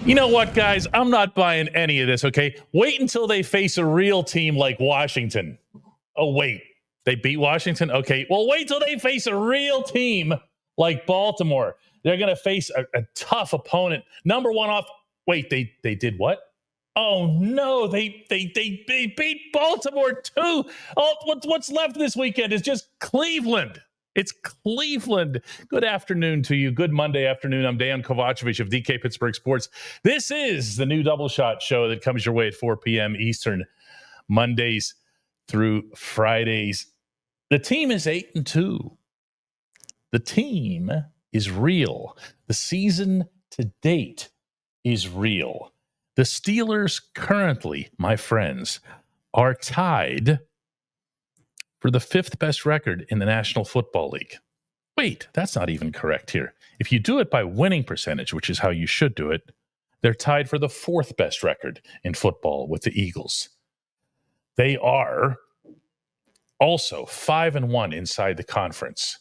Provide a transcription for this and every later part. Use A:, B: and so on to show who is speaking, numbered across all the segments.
A: You know what, guys? I'm not buying any of this, okay? Wait until they face a real team like Washington. Oh, wait. They beat Washington? Okay. Well, wait till they face a real team like Baltimore. They're going to face a tough opponent. Number one off. Wait, they did what? Oh, no. They beat Baltimore, too. Oh, what's left this weekend is just Cleveland. It's Cleveland. Good afternoon to you. Good Monday afternoon. I'm Dejan Kovacevic of DK Pittsburgh Sports. This is the new Double Shot show that comes your way at 4 p.m. Eastern, Mondays through Fridays. The team is 8-2. The team is real. The season to date is real. The Steelers currently, my friends, are tied for the fifth best record in the National Football League. Wait, that's not even correct here. If you do it by winning percentage, which is how you should do it, they're tied for the fourth best record in football with the Eagles. They are also 5-1 inside the conference.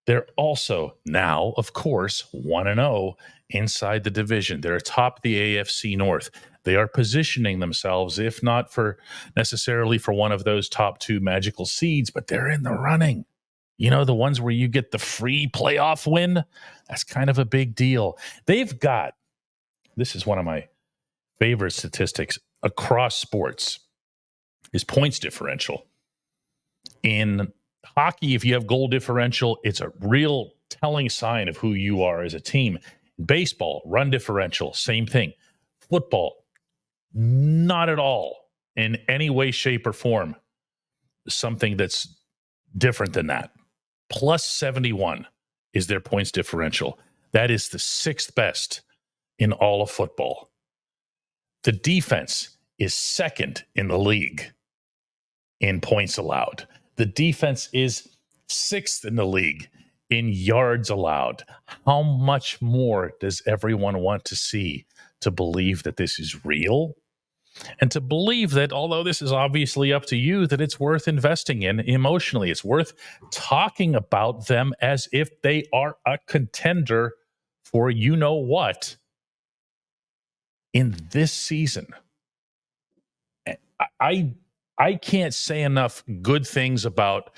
A: They're also now, of course, 1-0 inside the division. They're atop the AFC North. They are positioning themselves, if not for necessarily for one of those top two magical seeds, but they're in the running. You know, the ones where you get the free playoff win? That's kind of a big deal. They've got, this is one of my favorite statistics across sports, is points differential. In hockey, if you have goal differential, it's a real telling sign of who you are as a team. Baseball, run differential, same thing. Football, not at all in any way, shape, or form something that's different than that. Plus 71 is their points differential. That is the sixth best in all of football. The defense is second in the league in points allowed. The defense is sixth in the league in yards allowed. How much more does everyone want to see to believe that this is real? And to believe that, although this is obviously up to you, that it's worth investing in emotionally. It's worth talking about them as if they are a contender for you know what in this season. I can't say enough good things about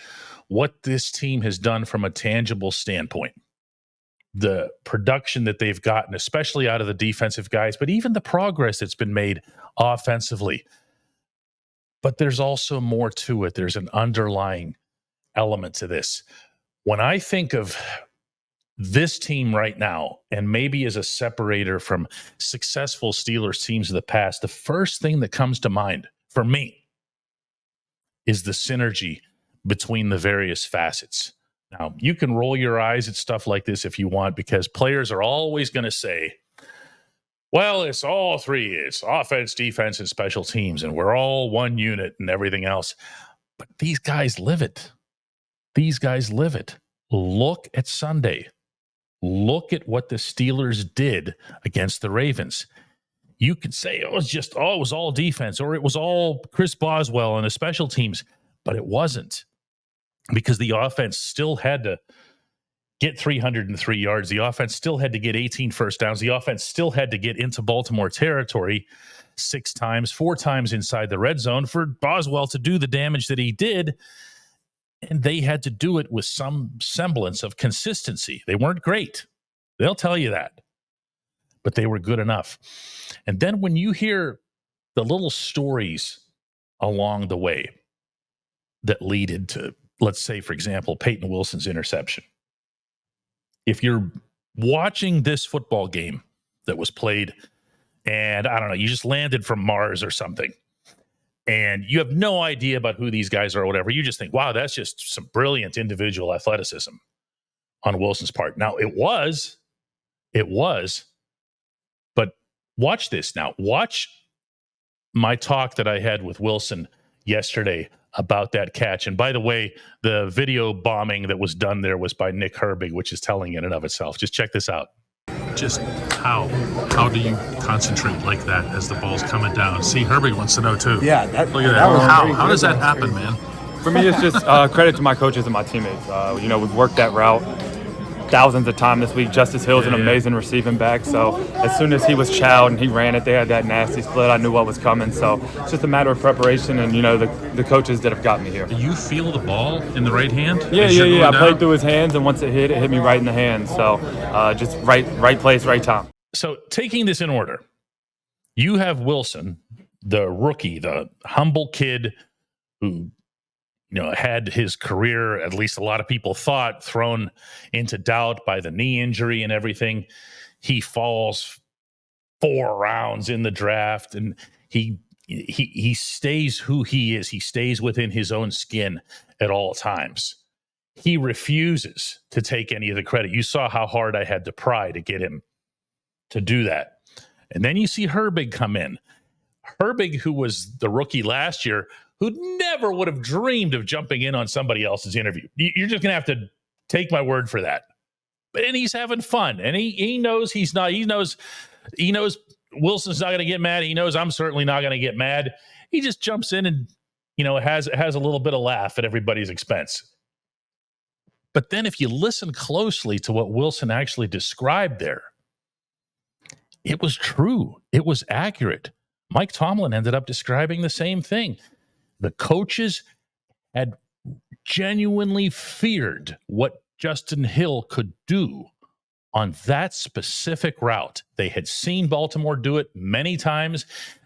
A: what this team has done from a tangible standpoint. The production that they've gotten, especially out of the defensive guys, but even the progress that's been made offensively. But there's also more to it. There's an underlying element to this. When I think of this team right now, and maybe as a separator from successful Steelers teams of the past, the first thing that comes to mind for me is the synergy between the various facets. Now, you can roll your eyes at stuff like this if you want, because players are always going to say, well, it's all three. It's offense, defense, and special teams, and we're all one unit and everything else. But these guys live it. These guys live it. Look at Sunday. Look at what the Steelers did against the Ravens. You could say it was all defense, or it was all Chris Boswell and the special teams, but it wasn't, because the offense still had to get 303 yards. The offense still had to get 18 first downs. The offense still had to get into Baltimore territory 6 times, 4 times inside the red zone for Boswell to do the damage that he did. And they had to do it with some semblance of consistency. They weren't great. They'll tell you that. But they were good enough. And then when you hear the little stories along the way that lead into, let's say, for example, Peyton Wilson's interception. If you're watching this football game that was played, and I don't know, you just landed from Mars or something, and you have no idea about who these guys are or whatever, you just think, wow, that's just some brilliant individual athleticism on Wilson's part. Now, it was, but watch this now. Watch my talk that I had with Wilson yesterday about that catch. And by the way, the video bombing that was done there was by Nick Herbig, which is telling in and of itself. Just check this out. Just how do you concentrate like that as the ball's coming down? See, Herbig wants to know too.
B: Yeah,
A: look at that. How does that happen, man?
B: For me, it's just credit to my coaches and my teammates. We've worked that route thousands of times this week. Justice Hill's an amazing receiving back. So as soon as he was chowed and he ran it, they had that nasty split. I knew what was coming. So it's just a matter of preparation and, the coaches that have got me here.
A: Do you feel the ball in the right hand?
B: Yeah. I played through his hands, and once it hit me right in the hand. So just right place, right time.
A: So taking this in order, you have Wilson, the rookie, the humble kid who had his career, at least a lot of people thought, thrown into doubt by the knee injury and everything. He falls 4 rounds in the draft, and he stays who he is. He stays within his own skin at all times. He refuses to take any of the credit. You saw how hard I had to pry to get him to do that. And then you see Herbig come in. Herbig, who was the rookie last year, who never would have dreamed of jumping in on somebody else's interview. You're just going to have to take my word for that. And he's having fun. And he knows he's not. He knows Wilson's not going to get mad. He knows I'm certainly not going to get mad. He just jumps in and, has a little bit of laugh at everybody's expense. But then if you listen closely to what Wilson actually described there, it was true. It was accurate. Mike Tomlin ended up describing the same thing. The coaches had genuinely feared what Justin Hill could do on that specific route. They had seen Baltimore do it many times.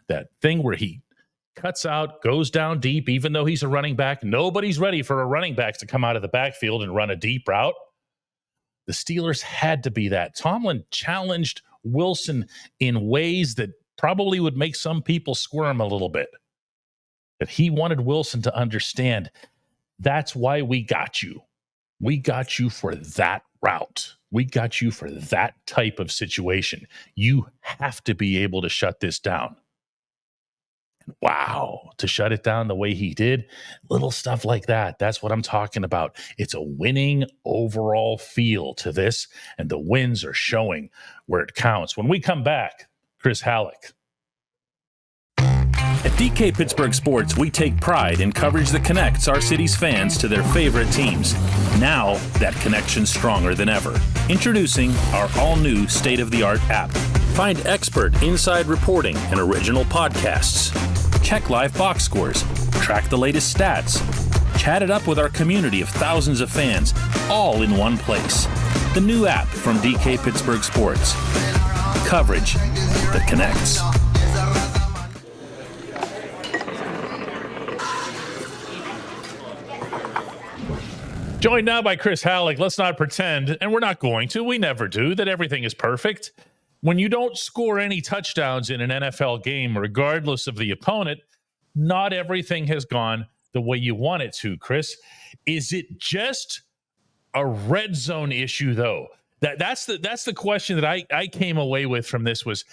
A: That thing where he cuts out, goes down deep, even though he's a running back. Nobody's ready for a running back to come out of the backfield and run a deep route. The Steelers had to be that. Tomlin challenged Wilson in ways that probably would make some people squirm a little bit. But he wanted Wilson to understand that's why we got you. We got you for that route. We got you for that type of situation. You have to be able to shut this down. Wow, to shut it down the way he did, little stuff like that. That's what I'm talking about. It's a winning overall feel to this, and the wins are showing where it counts. When we come back, Chris Halleck.
C: At DK Pittsburgh Sports, we take pride in coverage that connects our city's fans to their favorite teams. Now, that connection's stronger than ever. Introducing our all-new state-of-the-art app. Find expert inside reporting and original podcasts. Check live box scores. Track the latest stats. Chat it up with our community of thousands of fans, all in one place. The new app from DK Pittsburgh Sports. Coverage that connects.
A: Joined now by Chris Halleck. Let's not pretend, and we're not going to, we never do, that everything is perfect. When you don't score any touchdowns in an NFL game, regardless of the opponent, not everything has gone the way you want it to, Chris. Is it just a red zone issue, though? That's the question that I came away with from this was,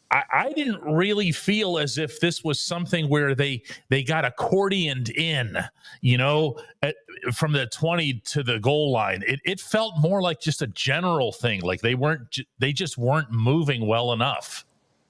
A: I didn't really feel as if this was something where they got accordioned in, from the 20 to the goal line. It felt more like just a general thing. Like they just weren't moving well enough.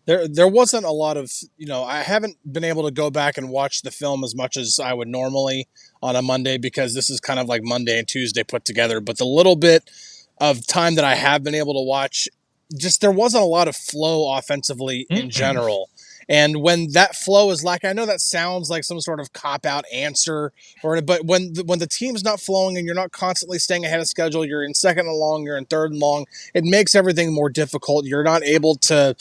D: There wasn't a lot of, I haven't been able to go back and watch the film as much as I would normally on a Monday, because this is kind of like Monday and Tuesday put together. But the little bit of time that I have been able to watch, just there wasn't a lot of flow offensively in general. And when that flow is I know that sounds like some sort of cop-out answer, but when the team's not flowing and you're not constantly staying ahead of schedule, you're in second and long, you're in third and long, it makes everything more difficult. You're not able to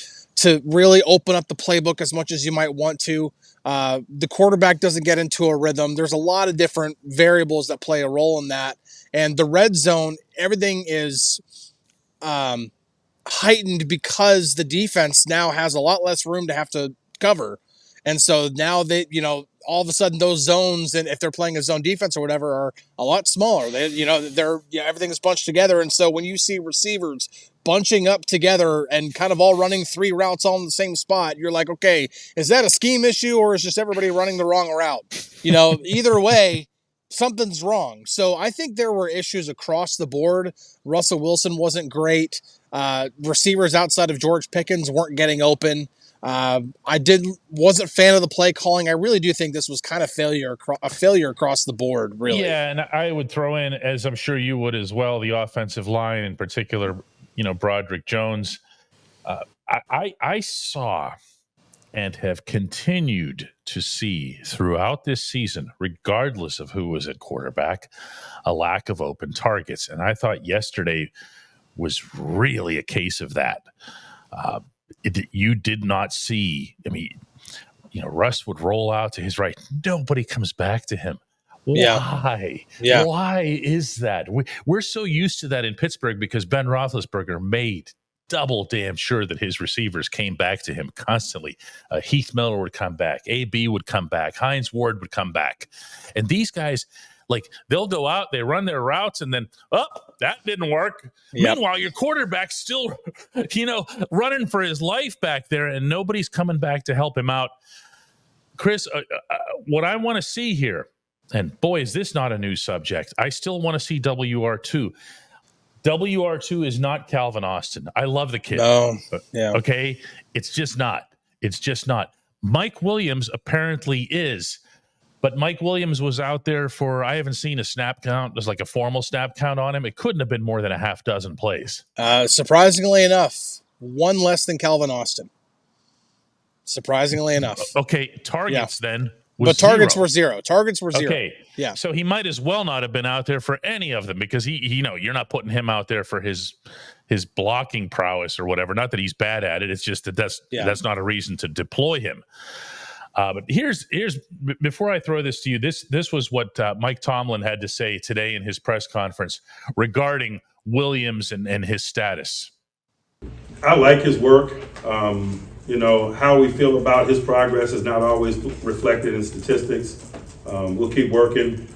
D: really open up the playbook as much as you might want to. The quarterback doesn't get into a rhythm. There's a lot of different variables that play a role in that. And the red zone, everything is heightened because the defense now has a lot less room to have to cover. And so now they, all of a sudden those zones, and if they're playing a zone defense or whatever, are a lot smaller. Everything is bunched together. And so when you see receivers bunching up together and kind of all running 3 routes all in the same spot, you're like, okay, is that a scheme issue or is just everybody running the wrong route? Either way, something's wrong. So I think there were issues across the board. Russell Wilson wasn't great. Receivers outside of George Pickens weren't getting open. Wasn't a fan of the play calling. I really do think this was kind of a failure across the board, really.
A: Yeah, and I would throw in, as I'm sure you would as well, the offensive line, in particular, Broderick Jones. I saw and have continued to see throughout this season, regardless of who was at quarterback, a lack of open targets. And I thought yesterday was really a case of that. You did not see, Russ would roll out to his right. Nobody comes back to him. Why?
D: Yeah.
A: Why is that? We're so used to that in Pittsburgh because Ben Roethlisberger made double damn sure that his receivers came back to him constantly. Heath Miller would come back. AB would come back. Hines Ward would come back. And these guys, they'll go out, they run their routes, and then, that didn't work. Yep. Meanwhile, your quarterback's still, running for his life back there, and nobody's coming back to help him out. Chris, what I want to see here, and boy, is this not a new subject, I still want to see WR2. WR2 is not Calvin Austin. I love the kid.
D: No. Yeah.
A: Okay? It's just not. Mike Williams apparently is. But Mike Williams was out there for, I haven't seen a snap count. There's a formal snap count on him. It couldn't have been more than a half dozen plays.
D: Surprisingly enough, one less than Calvin Austin. Surprisingly enough.
A: Okay, targets then.
D: But targets were zero.
A: Okay.
D: Yeah.
A: So he might as well not have been out there for any of them because he you're not putting him out there for his blocking prowess or whatever. Not that he's bad at it. It's just that's not a reason to deploy him. But here's before I throw this to you, this was what Mike Tomlin had to say today in his press conference regarding Williams and his status.
E: I like his work. How we feel about his progress is not always reflected in statistics. We'll keep working.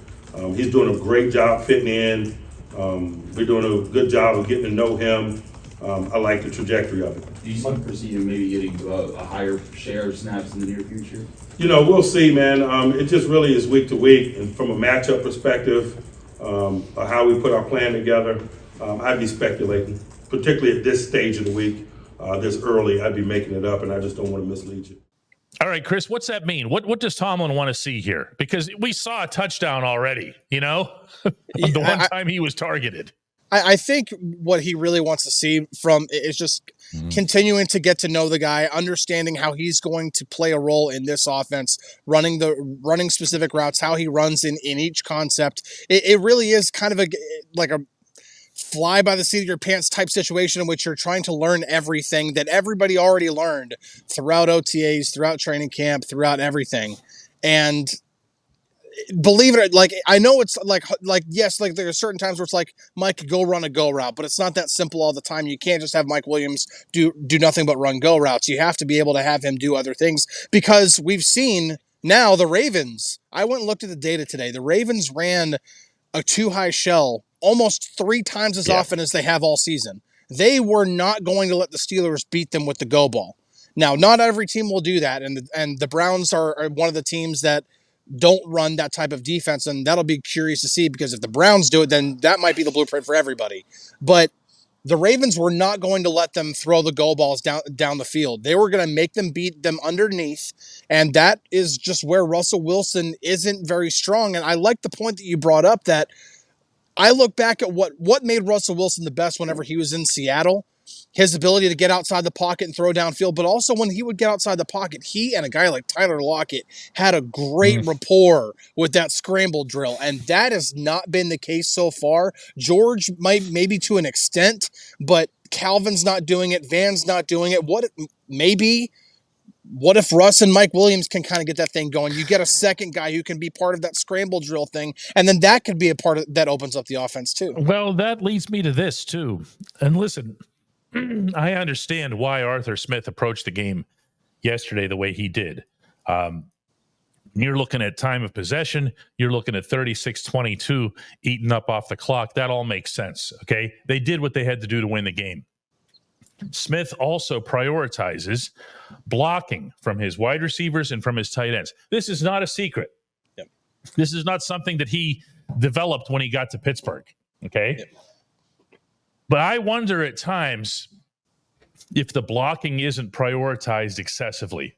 E: He's doing a great job fitting in. We're doing a good job of getting to know him. I like the trajectory of it.
F: Do you foresee him maybe getting a higher share of snaps in the near future?
E: We'll see, man. It just really is week to week. And from a matchup perspective, how we put our plan together, I'd be speculating, particularly at this stage of the week. This early, I'd be making it up, and I just don't want to mislead you.
A: All right, Chris, what's that mean? What does Tomlin want to see here? Because we saw a touchdown already, the one time he was targeted.
D: I think what he really wants to see from is just continuing to get to know the guy, understanding how he's going to play a role in this offense, running specific routes, how he runs in each concept. It really is kind of a fly by the seat of your pants type situation in which you're trying to learn everything that everybody already learned throughout OTAs, throughout training camp, throughout everything. And believe it, I know it's yes, there are certain times where it's Mike, go run a go route, but it's not that simple all the time. You can't just have Mike Williams do nothing but run go routes. You have to be able to have him do other things because we've seen now the Ravens. I went and looked at the data today. The Ravens ran a too high shell almost 3 times as often as they have all season. They were not going to let the Steelers beat them with the go ball. Now, not every team will do that, and the Browns are one of the teams that don't run that type of defense, and that'll be curious to see because if the Browns do it, then that might be the blueprint for everybody. But the Ravens were not going to let them throw the go balls down the field. They were going to make them beat them underneath, and that is just where Russell Wilson isn't very strong. And I like the point that you brought up that I look back at what made Russell Wilson the best whenever he was in Seattle, his ability to get outside the pocket and throw downfield, but also when he would get outside the pocket, he and a guy like Tyler Lockett had a great rapport with that scramble drill, and that has not been the case so far. George maybe to an extent, but Calvin's not doing it, Van's not doing it. What if Russ and Mike Williams can kind of get that thing going? You get a second guy who can be part of that scramble drill thing, and then that could be a part of that opens up the offense too.
A: Well, that leads me to this too. And listen, I understand why Arthur Smith approached the game yesterday the way he did. You're looking at time of possession. You're looking at 36-22 eaten up off the clock. That all makes sense, okay? They did what they had to do to win the game. Smith also prioritizes blocking from his wide receivers and from his tight ends. This is not a secret.
D: Yep.
A: This is not something that he developed when he got to Pittsburgh, okay? Yep. But I wonder at times, if the blocking isn't prioritized excessively.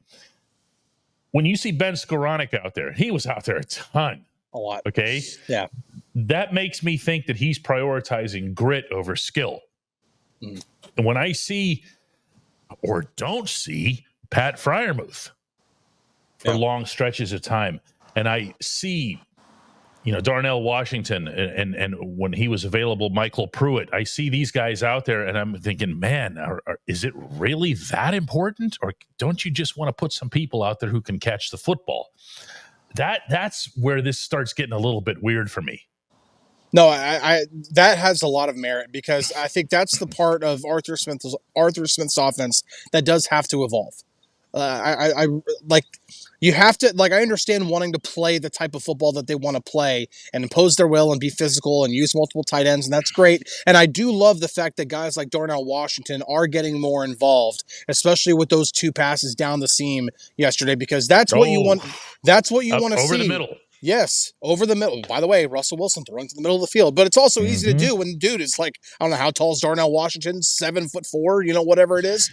A: When you see Ben Skoranek out there, he was out there a ton.
D: A lot.
A: Okay.
D: Yeah.
A: That makes me think that he's prioritizing grit over skill. And when I see or don't see Pat Freiermuth for long stretches of time, and I see, Darnell Washington and when he was available, Michael Pruitt, I see these guys out there and I'm thinking, man, is it really that important? Or don't you just want to put some people out there who can catch the football? That's where this starts getting a little bit weird for me.
D: No, I that has a lot of merit because I think that's the part of Arthur Smith's offense that does have to evolve. I like you have to I understand wanting to play the type of football that they want to play and impose their will and be physical and use multiple tight ends, and that's great. And I do love the fact that guys like Darnell Washington are getting more involved, especially with those 2 passes down the seam yesterday, because that's what you want. That's what you want to see.
A: Over the middle.
D: Yes, over the middle. By the way, Russell Wilson throwing to the middle of the field, but it's also easy to do when dude is like, I don't know how tall is Darnell Washington, 7'4", whatever it is,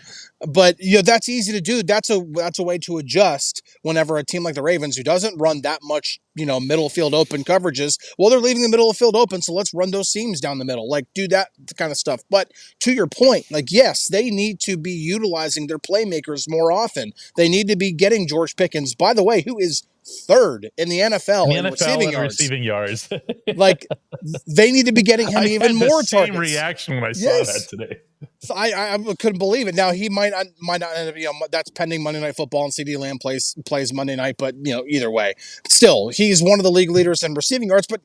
D: but that's easy to do. That's a way to adjust whenever a team like the Ravens, who doesn't run that much, middle field open coverages, well, they're leaving the middle of the field open, so let's run those seams down the middle, do that kind of stuff. But to your point, yes, they need to be utilizing their playmakers more often. They need to be getting George Pickens, by the way, who is third in the NFL in receiving yards. They need to be getting him even more targets.
A: Same reaction when I saw that today.
D: So I couldn't believe it. Now he might not end up, that's pending Monday Night Football, and CeeDee Lamb plays Monday night. But either way, still he's one of the league leaders in receiving yards. But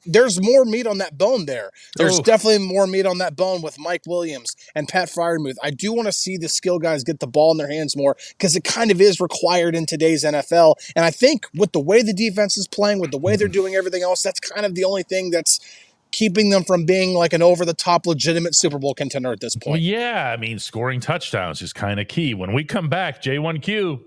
D: there's more meat on that bone there. There's definitely more meat on that bone with Mike Williams and Pat Freiermuth. I do want to see the skill guys get the ball in their hands more because it kind of is required in today's NFL. And I think with the way the defense is playing, with the way they're doing everything else, that's kind of the only thing that's keeping them from being an over-the-top legitimate Super Bowl contender at this point.
A: Well, yeah, scoring touchdowns is kind of key. When we come back, J1Q.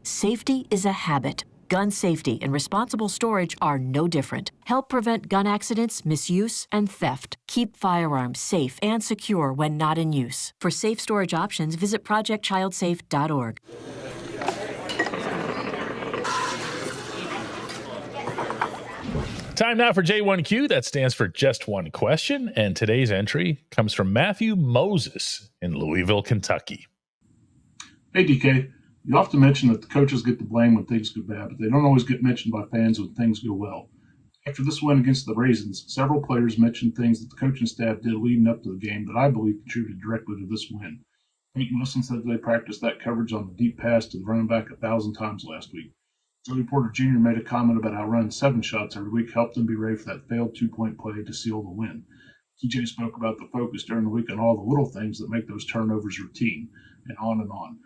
G: Safety is a habit. Gun safety and responsible storage are no different. Help prevent gun accidents, misuse, and theft. Keep firearms safe and secure when not in use. For safe storage options, visit projectchildsafe.org.
A: Time now for J1Q. That stands for Just One Question. And today's entry comes from Matthew Moses in Louisville, Kentucky.
H: Hey, DK. You often mention that the coaches get the blame when things go bad, but they don't always get mentioned by fans when things go well. After this win against the Raisins, several players mentioned things that the coaching staff did leading up to the game that I believe contributed directly to this win. Peyton Wilson said they practiced that coverage on the deep pass to the running back 1,000 times last week. Joey Porter Jr. made a comment about how running 7 shots every week helped them be ready for that failed 2-point play to seal the win. TJ spoke about the focus during the week on all the little things that make those turnovers routine, and on and on.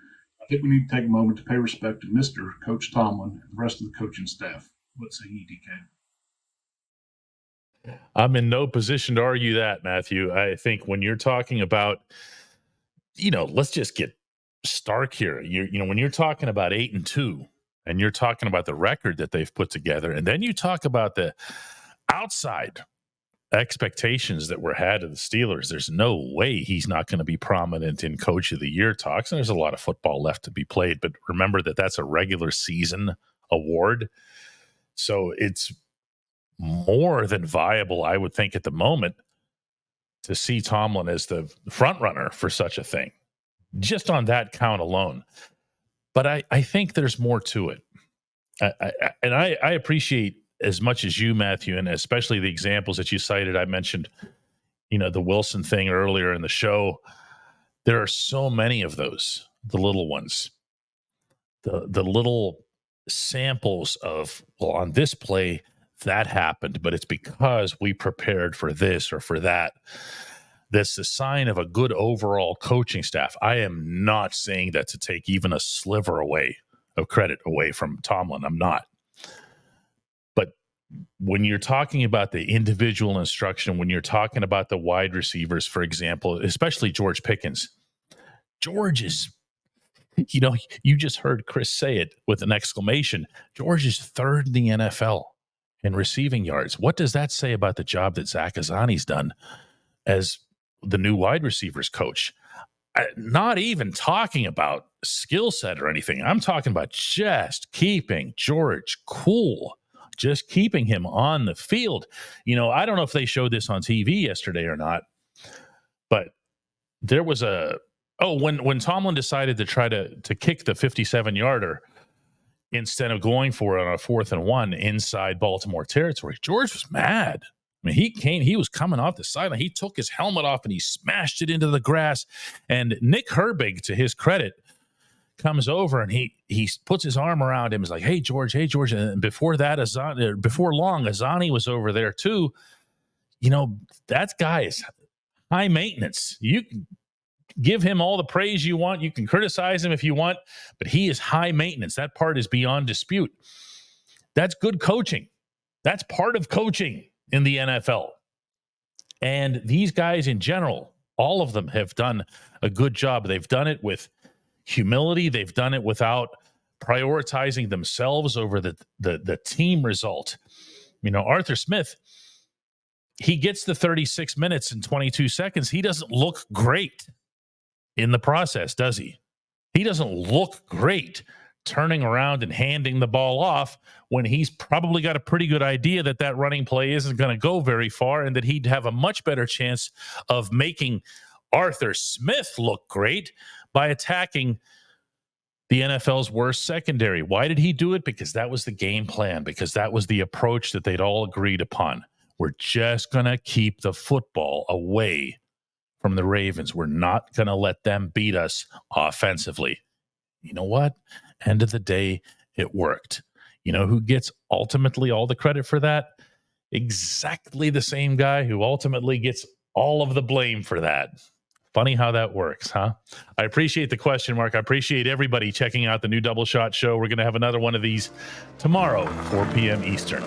H: I think we need to take a moment to pay respect to Mr. Coach Tomlin and the rest of the coaching staff. What say you, DK?
A: I'm in no position to argue that, Matthew. I think when you're talking about, let's just get stark here. When you're talking about 8-2, and you're talking about the record that they've put together, and then you talk about the outside expectations that were had of the Steelers, there's no way he's not going to be prominent in Coach of the Year talks. And there's a lot of football left to be played, but remember that that's a regular season award. So it's more than viable, I would think, at the moment to see Tomlin as the front runner for such a thing, just on that count alone. But I think there's more to it. I appreciate as much as you, Matthew, and especially the examples that you cited. I mentioned, the Wilson thing earlier in the show. There are so many of those, the little ones, the little samples of, well, on this play, that happened, but it's because we prepared for this or for that. That's a sign of a good overall coaching staff. I am not saying that to take even a sliver of credit away from Tomlin. I'm not. But when you're talking about the individual instruction, when you're talking about the wide receivers, for example, especially George Pickens, George is, you just heard Chris say it with an exclamation. George is third in the NFL in receiving yards. What does that say about the job that Zach Azzani's done as the new wide receivers coach? Not even talking about skill set or anything. I'm talking about just keeping George cool, just keeping him on the field. I don't know if they showed this on TV yesterday or not, but there was when Tomlin decided to try to kick the 57-yarder instead of going for it on a 4th and 1 inside Baltimore territory, George was mad. I mean, he was coming off the sideline. He took his helmet off and he smashed it into the grass. And Nick Herbig, to his credit, comes over and he puts his arm around him. He's like, hey, George. And before that, before long, Azzani was over there too. That guy is high maintenance. You can give him all the praise you want. You can criticize him if you want, but he is high maintenance. That part is beyond dispute. That's good coaching. That's part of coaching in the NFL. And these guys in general, all of them have done a good job. They've done it with humility. They've done it without prioritizing themselves over the team result. Arthur Smith, he gets the 36 minutes and 22 seconds. He doesn't look great in the process, does he? He doesn't look great turning around and handing the ball off when he's probably got a pretty good idea that running play isn't going to go very far and that he'd have a much better chance of making Arthur Smith look great by attacking the NFL's worst secondary. Why did he do it? Because that was the game plan, because that was the approach that they'd all agreed upon. We're just going to keep the football away from the Ravens. We're not going to let them beat us offensively. You know what? End of the day, it worked. You know who gets ultimately all the credit for that? Exactly the same guy who ultimately gets all of the blame for that. Funny how that works, huh? I appreciate the question, Mark. I appreciate everybody checking out the new Double Shot Show. We're going to have another one of these tomorrow, 4 p.m. Eastern.